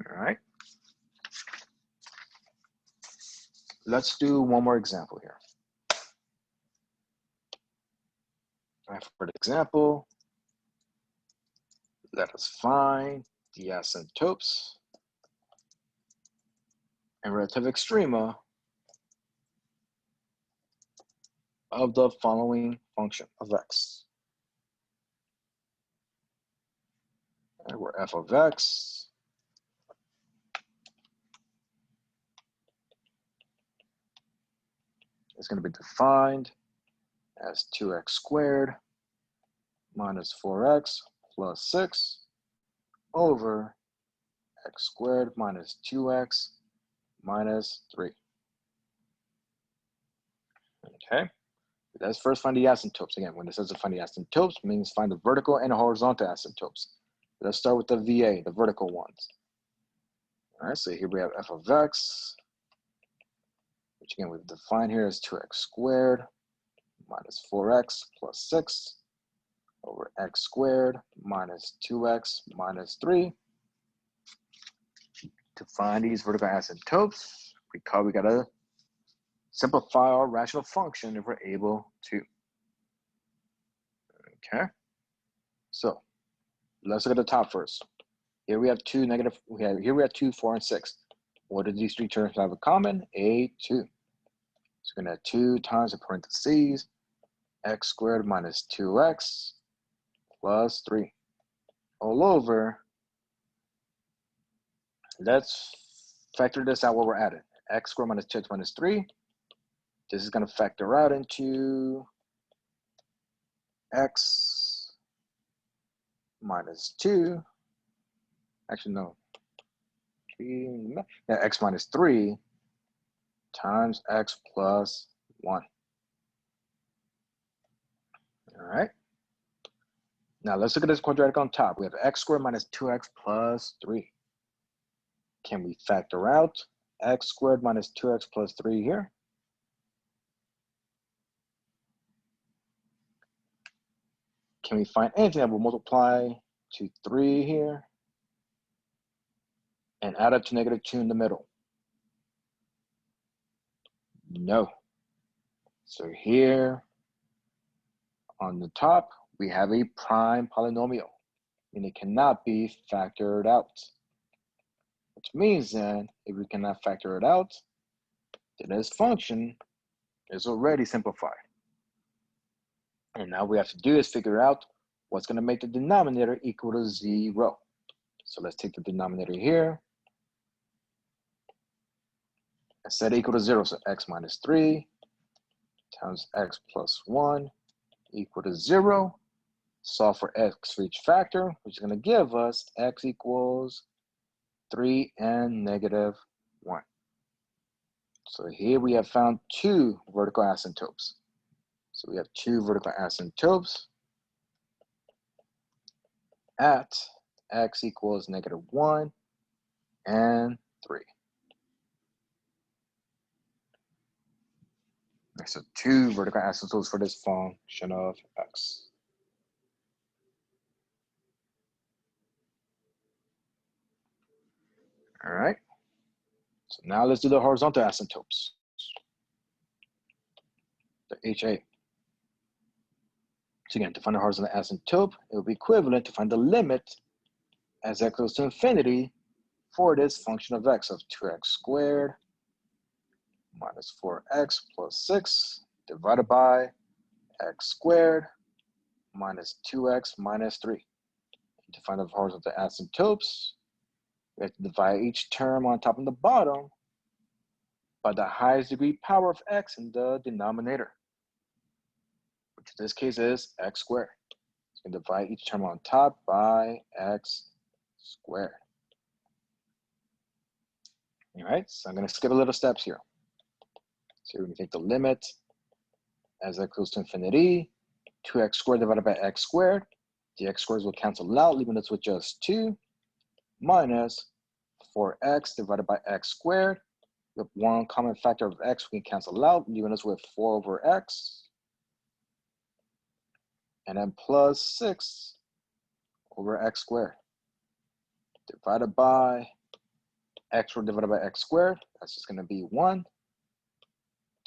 All right. Let's do one more example here. All right, for the example, let us find the asymptotes and relative extrema of the following function of x. And where f of x is going to be defined as 2x squared minus 4x plus 6 over x squared minus 2x minus 3. Okay, let's first find the asymptotes. Again, when it says to find the asymptotes, it means find the vertical and horizontal asymptotes. Let's start with the VA, the vertical ones. All right, so here we have f of x, which again we've defined here as 2x squared minus 4x plus 6 over x squared minus 2x minus 3. To find these vertical asymptotes, we gotta simplify our rational function if we're able to. Okay, so let's look at the top first. Here we have 2, 4, and 6. What do these three terms have in common? 2. So we're gonna have 2 times the parentheses, x squared minus 2x plus 3 all over. Let's factor this out while we're at it. X squared minus 2x minus 3. This is going to factor out into x minus 2. Actually, no. Yeah, x minus 3 times x plus 1. All right. Now let's look at this quadratic on top. We have x squared minus 2x plus 3. Can we factor out x squared minus 2x plus 3 here? Can we find anything that will multiply to 3 here and add up to negative 2 in the middle? No. So here on the top, we have a prime polynomial, and it cannot be factored out. Which means then, if we cannot factor it out, then this function is already simplified. And now we have to do is figure out what's going to make the denominator equal to 0. So let's take the denominator here and set it equal to 0. So x minus 3 times x plus 1 equal to 0. Solve for x for each factor, which is going to give us x equals 3 and negative 1. So here we have found 2 vertical asymptotes. So we have 2 vertical asymptotes at x equals negative 1 and 3. So 2 vertical asymptotes for this function of x. All right. So now let's do the horizontal asymptotes. The HA. So again, to find the horizontal asymptote, it will be equivalent to find the limit as x goes to infinity for this function of x of 2x squared minus 4x plus 6 divided by x squared minus 2x minus 3. And to find the horizontal asymptotes, we have to divide each term on top and the bottom by the highest degree power of x in the denominator, which in this case is x squared. So we can divide each term on top by x squared. All right, so I'm going to skip a little steps here. So we're going to take the limit as x goes to infinity, 2x squared divided by x squared. The x squares will cancel out, leaving us with just 2 minus 4x divided by x squared. With one common factor of x, we can cancel out, leaving us with 4 over x. And then plus 6 over x squared divided by x divided by x squared, that's just going to be 1.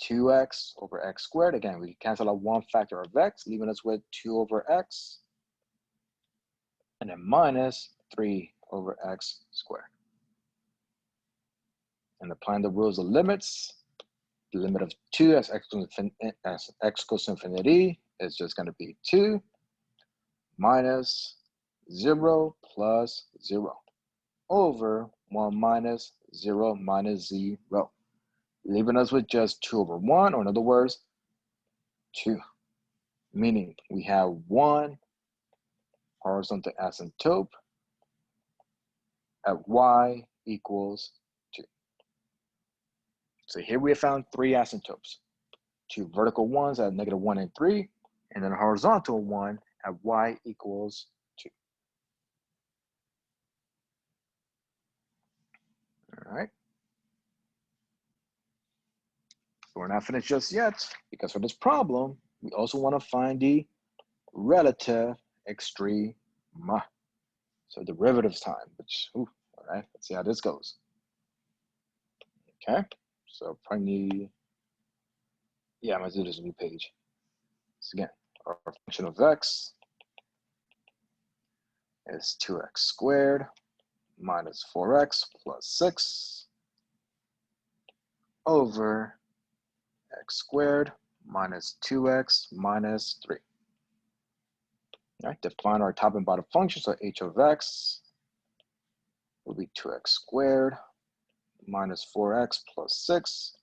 2x over x squared. Again, we cancel out one factor of x, leaving us with 2 over x. And then minus 3 over x squared. And applying the rules of limits, the limit of 2 as x goes to infinity is just going to be 2 minus 0 plus 0 over 1 minus 0 minus 0, leaving us with just 2 over 1, or in other words, 2, meaning we have 1 horizontal asymptote at y equals 2. So here we have found 3 asymptotes, 2 vertical ones at -1 and 3, and then a horizontal one at y equals 2. All right. So we're not finished just yet, because for this problem, we also want to find the relative extrema. So derivative time, which, all right, let's see how this goes. Okay, so probably need, I'm gonna do this new page. So again, our function of x is 2x squared minus 4x plus 6 over x squared minus 2x minus 3. All right, define our top and bottom function. So h of x will be 2x squared minus 4x plus 6.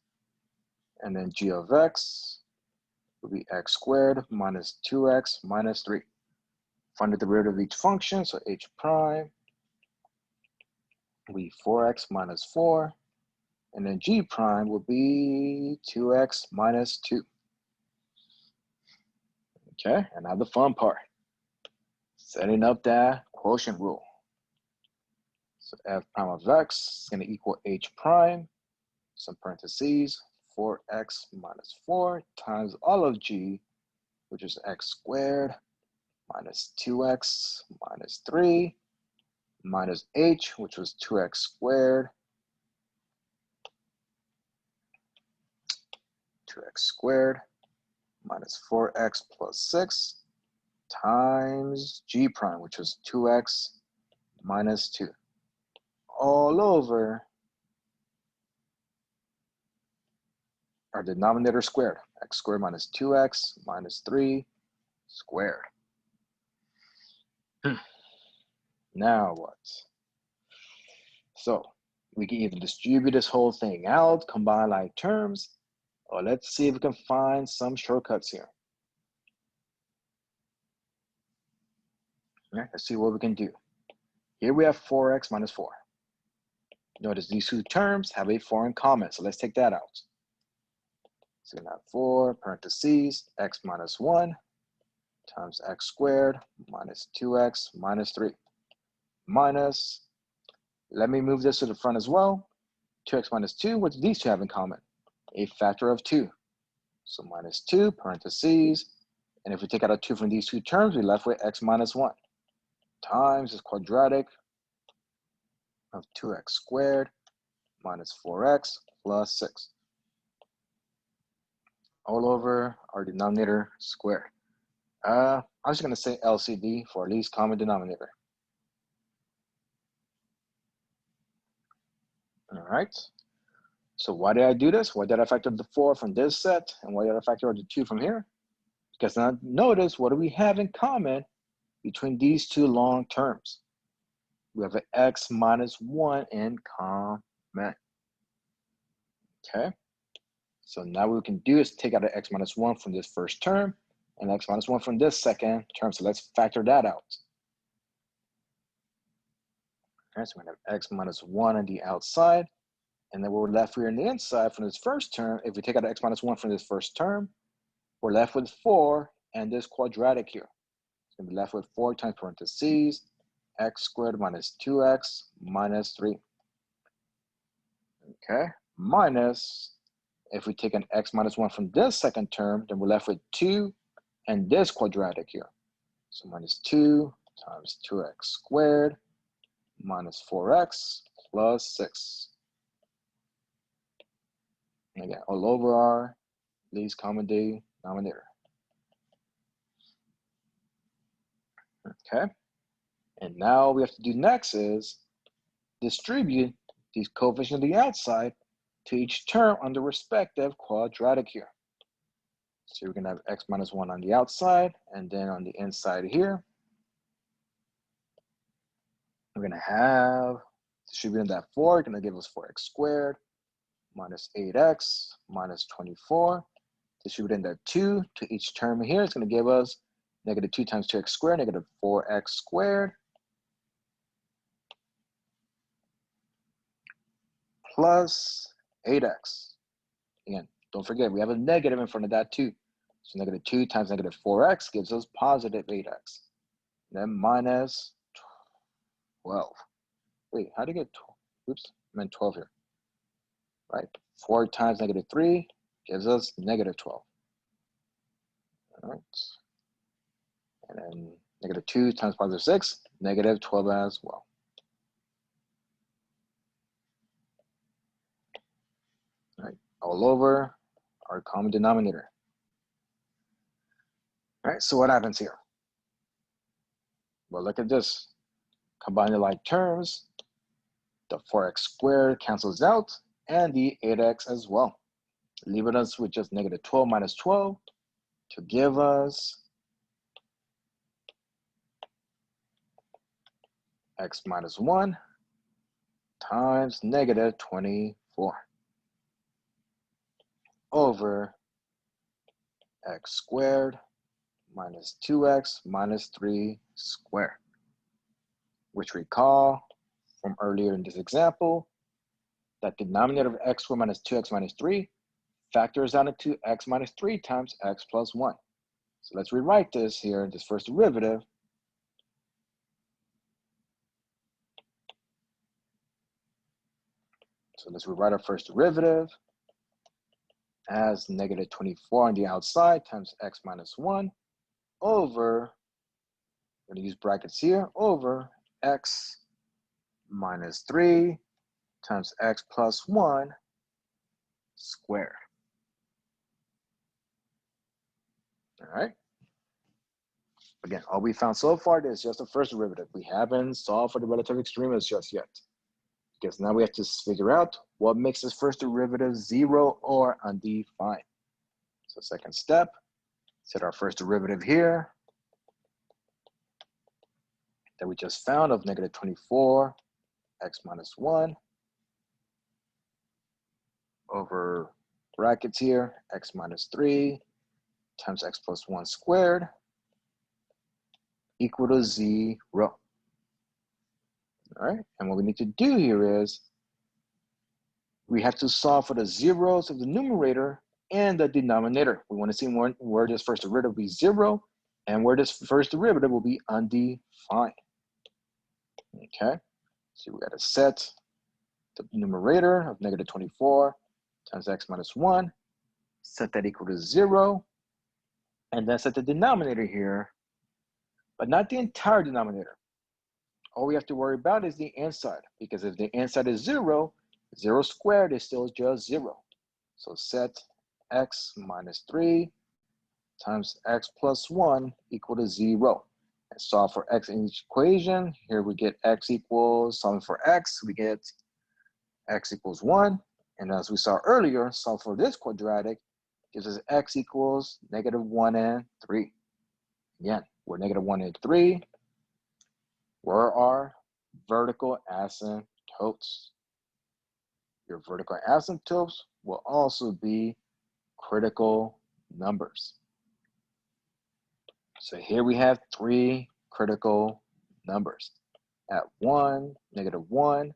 And then g of x will be x squared minus 2x minus 3. Find the derivative of each function. So h prime will be 4x minus 4. And then g prime will be 2x minus 2. Okay, and now the fun part. Setting up that quotient rule. So f prime of x is going to equal h prime, some parentheses, 4x minus 4 times all of g, which is x squared minus 2x minus 3 minus h, which was 2x squared, 2x squared minus 4x plus 6 times g prime, which was 2x minus 2, all over our denominator squared, x squared minus 2x minus 3 squared. Now what? So we can either distribute this whole thing out, combine like terms, or let's see if we can find some shortcuts here. All right, let's see what we can do. Here we have 4x minus 4. Notice these two terms have a 4 in common, so let's take that out. So we have 4 parentheses x minus 1 times x squared minus 2x minus 3 minus, let me move this to the front as well, 2x minus 2, what do these two have in common? A factor of 2. So minus 2 parentheses, and if we take out a 2 from these two terms, we're left with x minus 1 times this quadratic of 2x squared minus 4x plus 6, all over our denominator squared. I'm just going to say LCD for least common denominator. All right. So why did I do this? Why did I factor the 4 from this set? And why did I factor the 2 from here? Because now notice, what do we have in common between these two long terms? We have an x minus 1 in common. Okay. So now what we can do is take out an x minus 1 from this first term and x minus 1 from this second term. So let's factor that out. All right, so we're going to have x minus 1 on the outside. And then we're left here on the inside from this first term. If we take out x minus 1 from this first term, we're left with 4 and this quadratic here. It's going to be left with 4 times parentheses, x squared minus 2x minus 3. Okay, minus, if we take an x minus 1 from this second term, then we're left with 2 and this quadratic here. So minus 2 times 2x squared minus 4x plus 6. And again, all over our least common denominator. Okay. And now we have to do next is distribute these coefficients on the outside to each term on the respective quadratic here. So we're going to have x minus 1 on the outside, and then on the inside here, we're going to have distributing that 4, going to give us 4x squared minus 8x minus 24. Distributing that 2 to each term here, it's going to give us negative 2 times 2x squared, negative 4x squared, plus 8x. Again, don't forget, we have a negative in front of that too. So negative 2 times negative 4x gives us positive 8x. Then minus 12. Wait, how do you get 12? Oops, I meant 12 here. Right, 4 times negative 3 gives us negative 12. All right. And then negative 2 times positive 6, negative 12 as well. All right, all over our common denominator. All right, so what happens here? Well, look at this. Combine the like terms, the 4x squared cancels out, and the 8x as well, leaving us with just negative 12 minus 12 to give us x minus 1 times negative 24 over x squared minus 2x minus 3 squared, which recall from earlier in this example, that denominator of x squared minus 2x minus 3 factors out into x minus 3 times x plus 1. So let's rewrite this here, this first derivative. So let's rewrite our first derivative as negative 24 on the outside times x minus 1 over, I'm going to use brackets here, over x minus 3 times x plus 1 squared. All right. Again, all we found so far is just the first derivative. We haven't solved for the relative extremas just yet, because now we have to figure out what makes this first derivative 0 or undefined. So second step, set our first derivative here that we just found of negative 24 x minus 1 over brackets here, x minus 3 times x plus 1 squared equal to 0. All right, and what we need to do here is we have to solve for the zeros of the numerator and the denominator. We want to see where this first derivative will be 0 and where this first derivative will be undefined. Okay, so we got to set the numerator of negative 24 times x minus 1, set that equal to 0, and then set the denominator here, but not the entire denominator. All we have to worry about is the inside, because if the inside is 0, 0 squared is still just 0. So set x minus 3 times x plus 1 equal to 0. And solve for x in each equation. Here we get x equals, solving for x, we get x equals 1. And as we saw earlier, solve for this quadratic gives us x equals negative 1 and 3. Again, we're negative 1 and 3. Where are vertical asymptotes? Your vertical asymptotes will also be critical numbers. So here we have 3 critical numbers at 1, negative 1,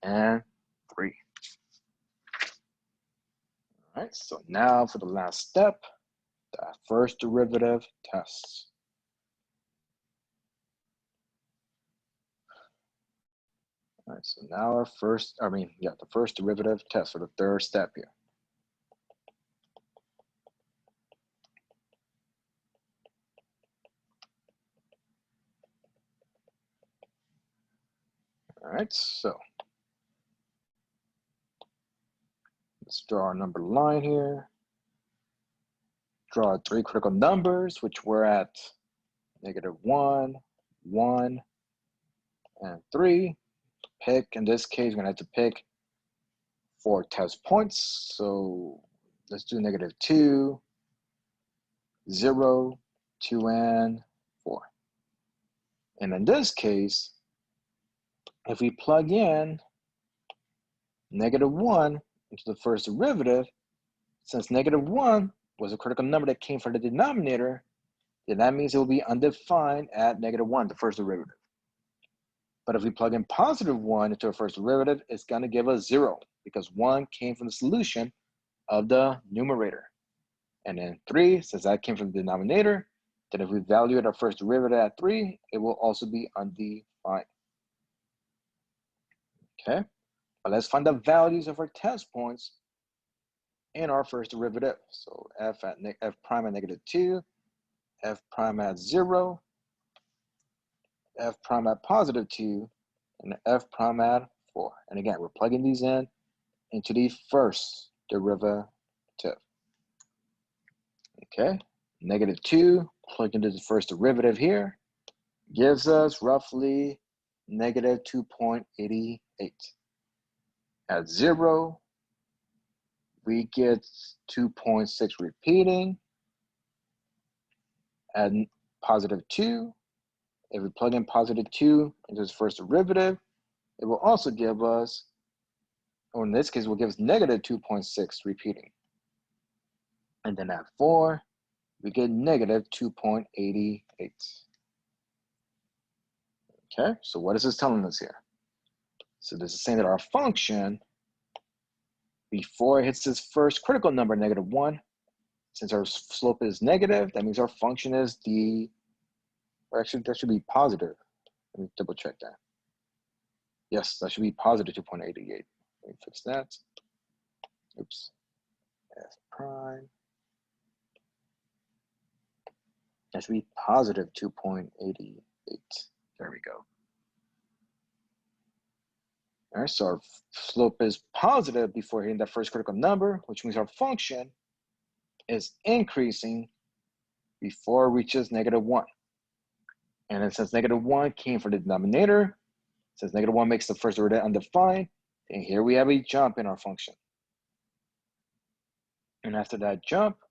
and 3. All right, so now for the last step, the first derivative tests. All right, so now our the first derivative test for the third step here. All right, so Let's draw our number line here. Draw three critical numbers, which we're at -1, 1, and 3. Pick, in this case, we're gonna have to pick 4 test points. So let's do -2, 0, 2, and 4. And in this case, if we plug in -1 into the first derivative, since -1 was a critical number that came from the denominator, then that means it will be undefined at -1, the first derivative. But if we plug in +1 into the first derivative, it's going to give us 0 because 1 came from the solution of the numerator. And then 3, since that came from the denominator, then if we evaluate our first derivative at 3, it will also be undefined. Okay, but let's find the values of our test points in our first derivative. So f prime at -2, f prime at 0, f prime at +2, and f prime at 4. And again, we're plugging these in into the first derivative. Okay, -2 plugged into the first derivative here gives us roughly -2.88. At 0, we get 2.6 repeating. At +2, if we plug in +2 into this first derivative, it will also give us, or in this case, it will give us -2.6 repeating. And then at 4, we get -2.88. Okay, so what is this telling us here? So this is saying that our function, before it hits this first critical number, -1, since our slope is negative, that means our function is or actually that should be positive. Let me double check that. Yes, that should be positive 2.88. Let me fix that. Oops. F prime. That should be positive 2.88. There we go. All right, so our slope is positive before hitting that first critical number, which means our function is increasing before it reaches -1. And then since -1 came from the denominator, since -1 makes the first derivative undefined, then here we have a jump in our function. And after that jump,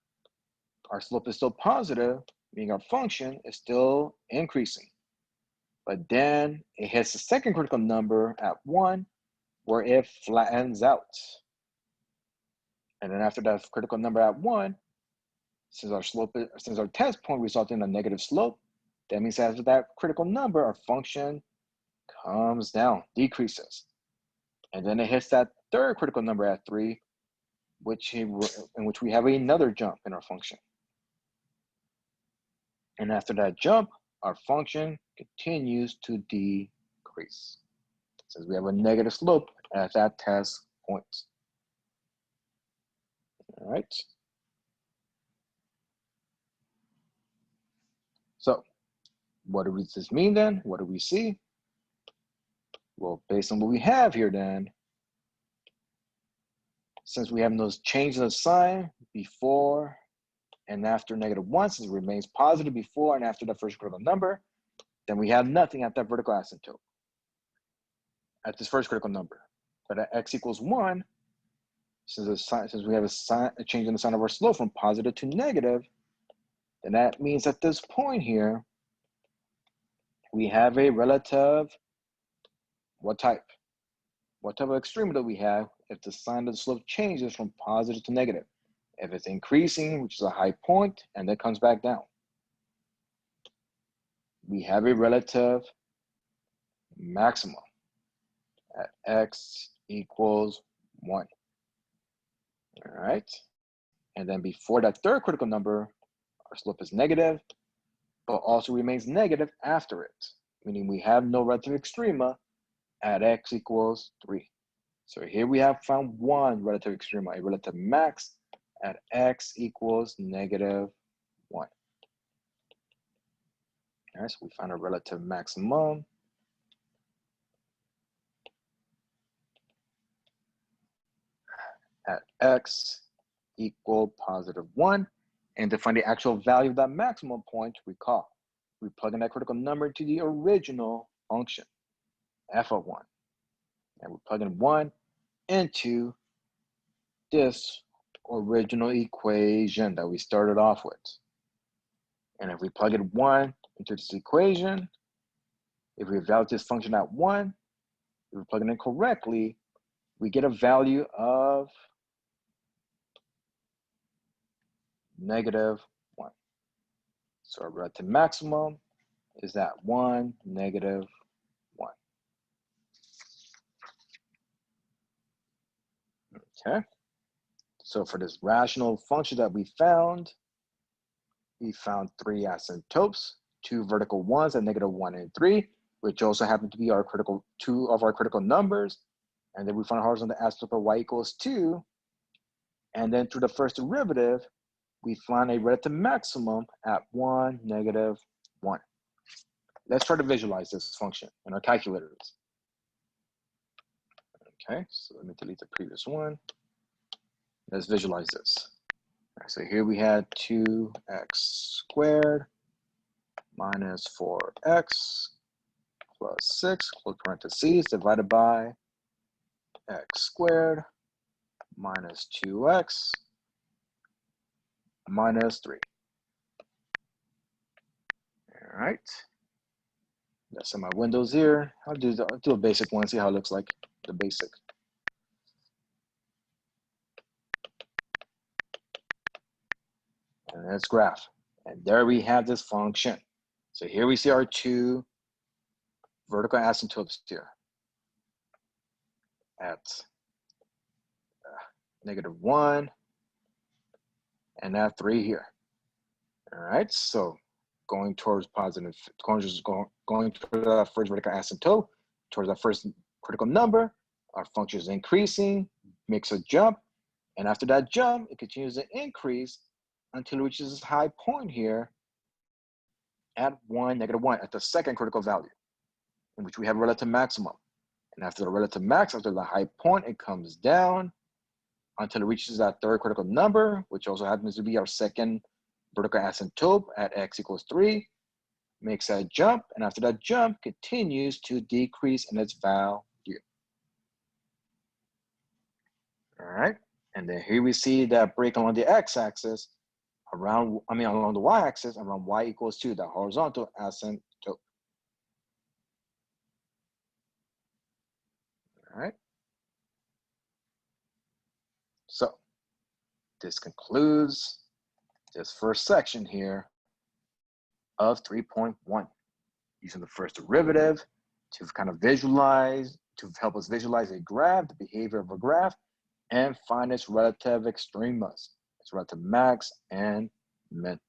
our slope is still positive, meaning our function is still increasing. But then it hits the second critical number at 1, where it flattens out. And then after that critical number at 1, since our test point resulted in a negative slope, that means after that critical number, our function comes down, decreases. And then it hits that third critical number at 3, in which we have another jump in our function. And after that jump, our function continues to decrease, since we have a negative slope at that test point. All right. So what does this mean then? What do we see? Well, based on what we have here then, since we have those changes of sign before and after -1, since it remains positive before and after the first critical number, then we have nothing at that vertical asymptote, at this first critical number. But at x equals 1, since we have a change in the sign of our slope from positive to negative, then that means at this point here, we have a relative, what type? What type of extrema do we have if the sign of the slope changes from positive to negative? If it's increasing, which is a high point, and then comes back down, we have a relative maximum at x equals 1. All right. And then before that third critical number, our slope is negative, but also remains negative after it, meaning we have no relative extrema at x equals 3. So here we have found one relative extrema, a relative max at x equals -1. All right, so we found a relative maximum. at x equal +1. And to find the actual value of that maximum point, recall, we plug in that critical number into the original function, f of 1. And we plug in 1 into this original equation that we started off with. And if we plug in 1 into this equation, if we evaluate this function at 1, if we plug it in correctly, we get a value of -1. So our relative maximum is at 1, -1. Okay. So for this rational function that we found 3 asymptotes, 2 vertical ones at -1 and 3, which also happen to be our critical 2 of our critical numbers. And then we find a horizontal asymptote of y equals 2. And then through the first derivative, we find a relative maximum at 1, -1. Let's try to visualize this function in our calculators. Okay, so let me delete the previous one. Let's visualize this. All right, so here we had 2x² minus 4x plus 6, close parentheses, divided by x² minus 2x minus 3. All right. Let's set my windows here. I'll do a basic one, see how it looks like, the basic. And let's graph. And there we have this function. So here we see our 2 vertical asymptotes here at -1 and at 3 here. All right, so going towards positive, going toward that first vertical asymptote, towards that first critical number, our function is increasing, makes a jump, and after that jump, it continues to increase until it reaches this high point here at 1, -1, at the second critical value, in which we have relative maximum. And after the relative max, after the high point, it comes down until it reaches that third critical number, which also happens to be our second vertical asymptote at x equals 3, makes that jump, and after that jump, continues to decrease in its value. All right, and then here we see that break along the x-axis, along the y-axis, around y equals 2, the horizontal asymptote. All right. So this concludes this first section here of 3.1, using the first derivative to kind of visualize, to help us visualize a graph, the behavior of a graph, and find its relative extremas, its relative max and min.